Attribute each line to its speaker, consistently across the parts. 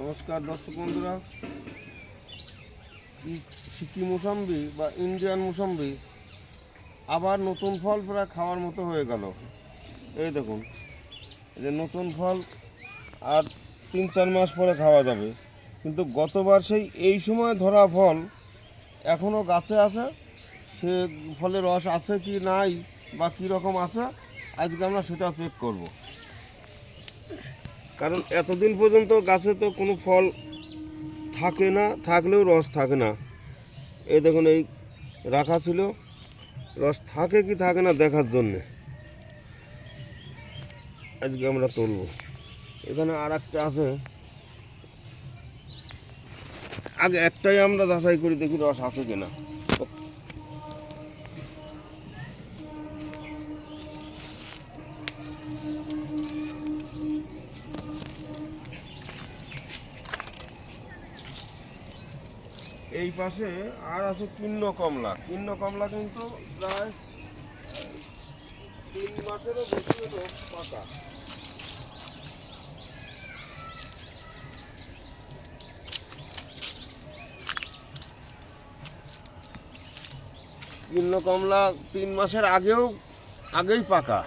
Speaker 1: নমস্কার দর্শক বন্ধুরা, সিকিম মুসাম্বি বা ইন্ডিয়ান মুসাম্বি আবার নতুন ফল প্রায় খাওয়ার মতো হয়ে গেল। এই দেখুন, যে নতুন ফল আর 3-4 মাস পরে খাওয়া যাবে, কিন্তু গতবার সেই এই সময় ধরা ফল এখনও গাছে আছে। সে ফলে রস আছে কি নাই বা কীরকম আছে, আজকে আমরা সেটা চেক করব। কারণ এতদিন পর্যন্ত গাছে তো কোনো ফল থাকে না, থাকলেও রস থাকে না। এই দেখুন, এই রাখা ছিল, রস থাকে কি থাকে না দেখার জন্যে আজকে আমরা তুলব। এখানে আর একটা আছে, আগে একটাই আমরা যাচাই করি, দেখি রস আছে কিনা। এই পাশে আর আছে কিন্ন কমলা। কিন্ন কমলা কিন্তু প্রায় 3 মাসেরও বেশি হলো পাকা। কিন্ন কমলা 3 মাসের আগেই পাকা।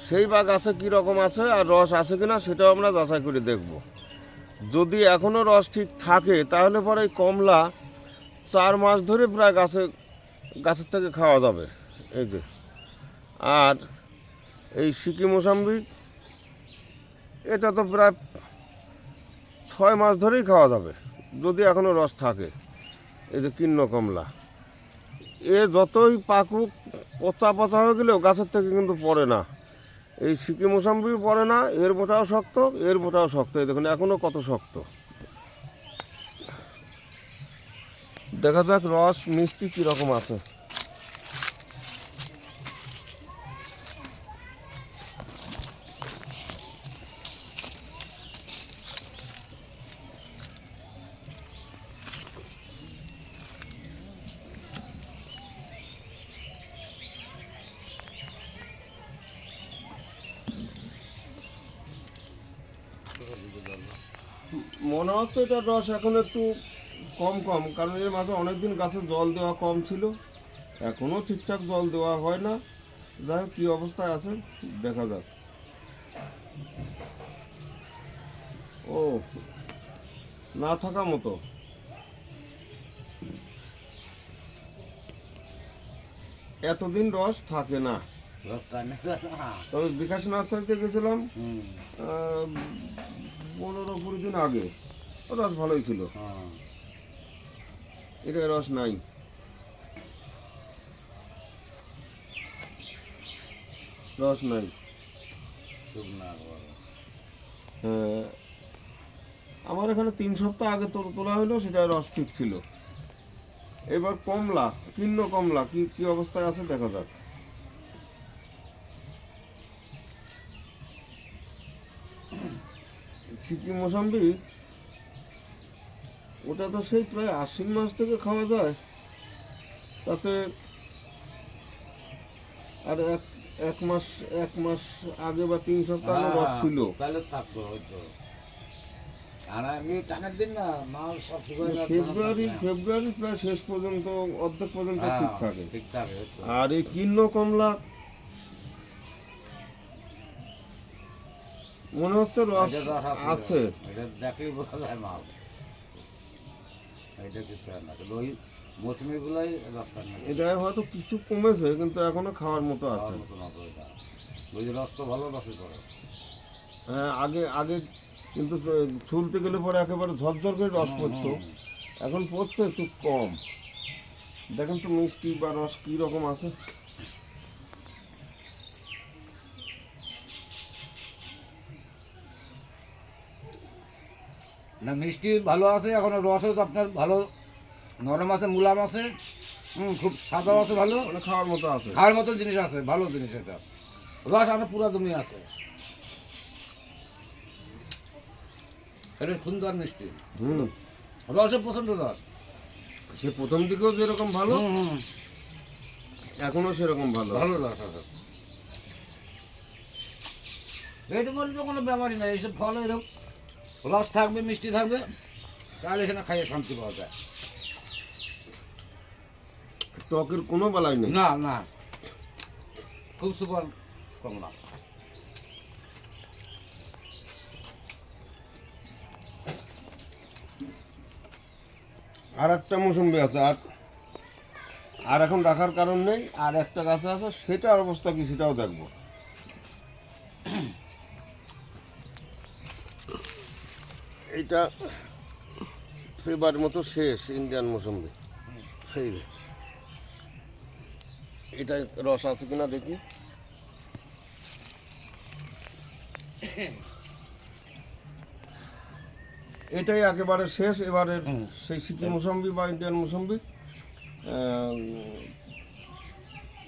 Speaker 1: সেই বা গাছে কীরকম আছে আর রস আছে কিনা সেটাও আমরা যাচাই করে দেখব। যদি এখনও রস ঠিক থাকে তাহলে পরে এই কমলা 4 মাস ধরে প্রায় গাছের থেকে খাওয়া যাবে। এই যে, আর এই সিকিম মুসাম্বি এটা তো প্রায় 6 মাস ধরেই খাওয়া যাবে যদি এখনও রস থাকে। এই যে কিন্ন কমলা, এ যতই পাকুক, পচা পচা হয়ে গেলেও গাছের থেকে কিন্তু পড়ে না। এই সিকিম মুসাম্বিও পড়ে না, এর বোটাও শক্ত, এর বোটাও শক্ত। এই দেখুন এখনও কত শক্ত। দেখা যাক রস মিষ্টি কীরকম আছে। মনে হচ্ছে এটার রস এখন একটু কম, কারণ এর মাঝে অনেকদিন গাছে জল দেওয়া কম ছিল, এখনও ঠিকঠাক জল দেওয়া হয় না। যাই হোক, কী অবস্থায় আছে দেখা যাক। ও, না থাকা মতো। এতদিন রস থাকে না। তবে বিকাশ নার্সারিতে গেছিলাম 15-20 দিন আগে, রস ভালোই ছিল। এটা রস নাই। রস নাই। হ্যাঁ, আমার এখানে 3 সপ্তাহ আগে তোলা হলো, সেটা রস ঠিক ছিল। এবার কমলা, কিন্ন কমলা কি অবস্থায় আছে দেখা যাক। সিকিম মোসাম্বি ওটা তো সেই প্রায় আশ্বিন মাস থেকে খাওয়া যায়, তাতে আর এক মাস আগে বা 3 সপ্তাহ আগে রস ছিল।
Speaker 2: তাহলে থাকতো হয়তো। আর আমি টাকার দিন না, মাল সব
Speaker 1: ফেব্রুয়ারি প্রায় শেষ পর্যন্ত, অর্ধেক পর্যন্ত ঠিক থাকে।
Speaker 2: হয়তো।
Speaker 1: আর এই কিন্ন কমলা মনে হচ্ছে রস আছে।
Speaker 2: এটা দেখলেই বোঝা যায় মাল। এটা কিছু না, ওই মৌসুমি গুলাই রসটা নেই।
Speaker 1: এটা হয়তো কিছু কমেছে, কিন্তু এখনো খাওয়ার মতো আছে।
Speaker 2: ওই রস তো ভালো রসই করে।
Speaker 1: হ্যাঁ, আগে কিন্তু ছুলতে গেলে পরে একেবারে ঝরঝর করে রস পড়তো, এখন পড়ছে একটু কম। দেখেন তো মিষ্টি বা রস কী রকম আছে।
Speaker 2: না, মিষ্টি ভালো আছে, এখন রসও তো আপনার ভালো নরম আছে, মুলাম আছে, খুব সাদা আছে, ভালো
Speaker 1: মানে খাওয়ার মতো আছে,
Speaker 2: খাওয়ার মতো জিনিস আছে, ভালো জিনিস। এটা রস আপনার পুরা দমই আছে। এটা সুন্দর মিষ্টি, রসে প্রচন্ড রস।
Speaker 1: সে প্রথম দিকেও যেরকম ভালো, এখনো সেরকম ভালো
Speaker 2: রস আছে। এইটা বলতে কোনো ব্যাপারই নাই, এইসব ফল এরকম রস থাকবে, মিষ্টি থাকবে, তাহলে সেটা খাইয়ে শান্তি পাওয়া যায়।
Speaker 1: টকের কোনো বালাই নেই।
Speaker 2: না না, খুব সুপার কমলা।
Speaker 1: আর একটা মৌসুমি আছে, আর এখন রাখার কারণ নেই। আর একটা গাছে আছে, সেটার অবস্থা কি সেটাও দেখবো। এইটা এবার মতো শেষ ইন্ডিয়ান মৌসুমি। এই যে, এটা রস আছে কিনা দেখি। এটাই একেবারে শেষ এবারে। সেই সিকিম মৌসুমি বা ইন্ডিয়ান মৌসুমি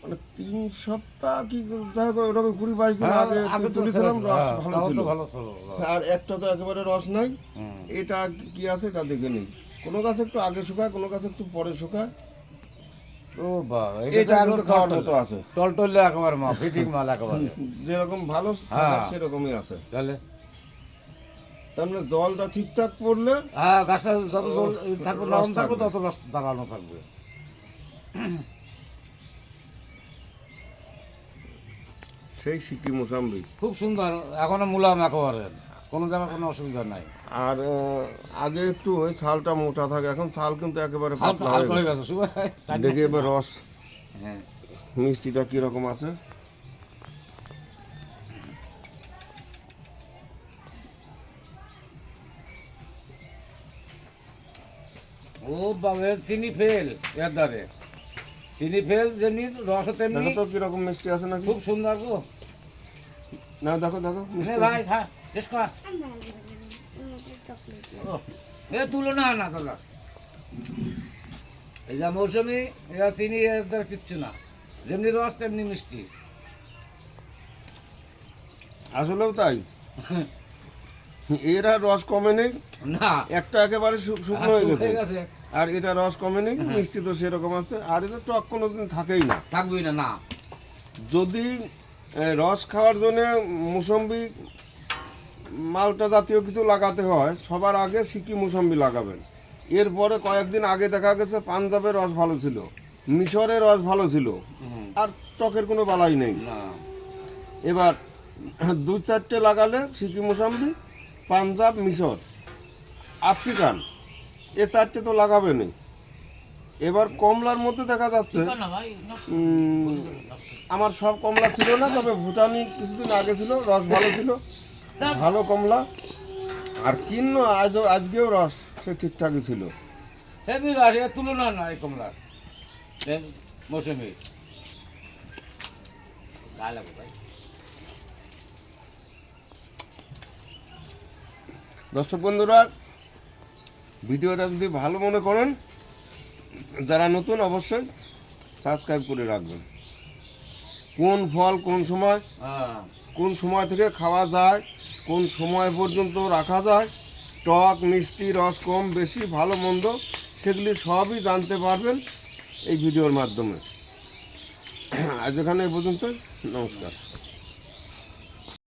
Speaker 1: মানে 3 সপ্তাহ কি যাই হোক ওরকম 20-22 দিন আগে তুলেছিলাম, রস ভালো ছিল। আর একটা তো একেবারে রস নাই। এটা কি আছে এটা দেখে নেই। কোনো গাছ একটু আগে শুকায়, কোনো গাছ একটু পরে শুকায়।
Speaker 2: ও বাবা,
Speaker 1: এটা কিন্তু খাওয়ার মতো আছে,
Speaker 2: টলটলে একেবারে মা, ফিটিং মাল একেবারে।
Speaker 1: যেরকম ভালো থাকার সেরকমই আছে।
Speaker 2: তাহলে
Speaker 1: তার মানে জলটা ঠিকঠাক পড়লে
Speaker 2: হ্যাঁ, গাছটা যত জল থাকবে, নরম থাকবে, তত রস দাঁড়ানো থাকবে।
Speaker 1: সেই সিকিম মৌসুমি
Speaker 2: খুব সুন্দর, এখনো মুলাম একেবারে, কোনো জায়গায় কোনো অসুবিধা নাই।
Speaker 1: আর আগে একটু ওই ছালটা মোটা থাকে, এখন ছাল কিন্তু একেবারে
Speaker 2: হালকা
Speaker 1: পাতলা
Speaker 2: হালকা
Speaker 1: হয়ে
Speaker 2: হয়ে
Speaker 1: গেছে।
Speaker 2: গেছে,
Speaker 1: দেখি এবার রস
Speaker 2: হ্যাঁ।
Speaker 1: মিষ্টিটা কিরকম আছে।
Speaker 2: ও বাবা, চিনি ফেল এর দ্বারে, চিনি ফেল যেমনি রসও তেমনি।
Speaker 1: দেখো তো কিরকম মিষ্টি আছে নাকি।
Speaker 2: খুব সুন্দর গো।
Speaker 1: না দেখো দেখো মিষ্টি আছে।
Speaker 2: ভাই খা, টেস্ট কর। ও, এ তুলনা না তোলা। এই যা মৌসুমি, এরা চিনি এর দ্বারা কিচ্ছু না, যেমনি রস তেমনি মিষ্টি।
Speaker 1: আসলেও তাই, এর আর রস কমে নেই।
Speaker 2: না,
Speaker 1: একটা একেবারে শুকনো হয়ে গেছে,
Speaker 2: গেছে,
Speaker 1: আর এটা রস কমে নেই, মিষ্টি তো সেরকম আছে। আর এটা টক কোনোদিন থাকেই না।
Speaker 2: থাকবেই না। না,
Speaker 1: যদি রস খাওয়ার জন্য মুসম্বি মালটা জাতীয় কিছু লাগাতে হয়, সবার আগে সিকিম মুসম্বি লাগাবেন। এরপরে কয়েকদিন আগে দেখা গেছে পাঞ্জাবের রস ভালো ছিল, মিশরের রস ভালো ছিল, আর টকের কোনো বালাই নেই।
Speaker 2: না,
Speaker 1: এবার 2-4টে লাগালে সিকিম মুসম্বি, পাঞ্জাব, মিশর, আফ্রিকান, এ 4টে তো লাগাবেনই। এবার কমলার মধ্যে দেখা যাচ্ছে আমার সব কমলা ছিল না, তবে ভুটানি কিছুদিন আগে ছিল, রস ভালো ছিল, ভালো কমলা। আর কিন্ন আজকেও রস সে ঠিকঠাকই ছিল।
Speaker 2: হেভি রস, এর তুলনা না এই কমলার, মৌসুমি।
Speaker 1: দর্শক বন্ধুরা, ভিডিওটা যদি ভালো মনে করেন, যারা নতুন অবশ্যই সাবস্ক্রাইব করে রাখবেন। কোন ফল কোন সময় থেকে খাওয়া যায়, কোন সময় পর্যন্ত রাখা যায়, টক মিষ্টি রস কম বেশি ভালো মন্দ সেগুলি সবই জানতে পারবেন এই ভিডিওর মাধ্যমে। আজ এখানে এই পর্যন্ত, নমস্কার।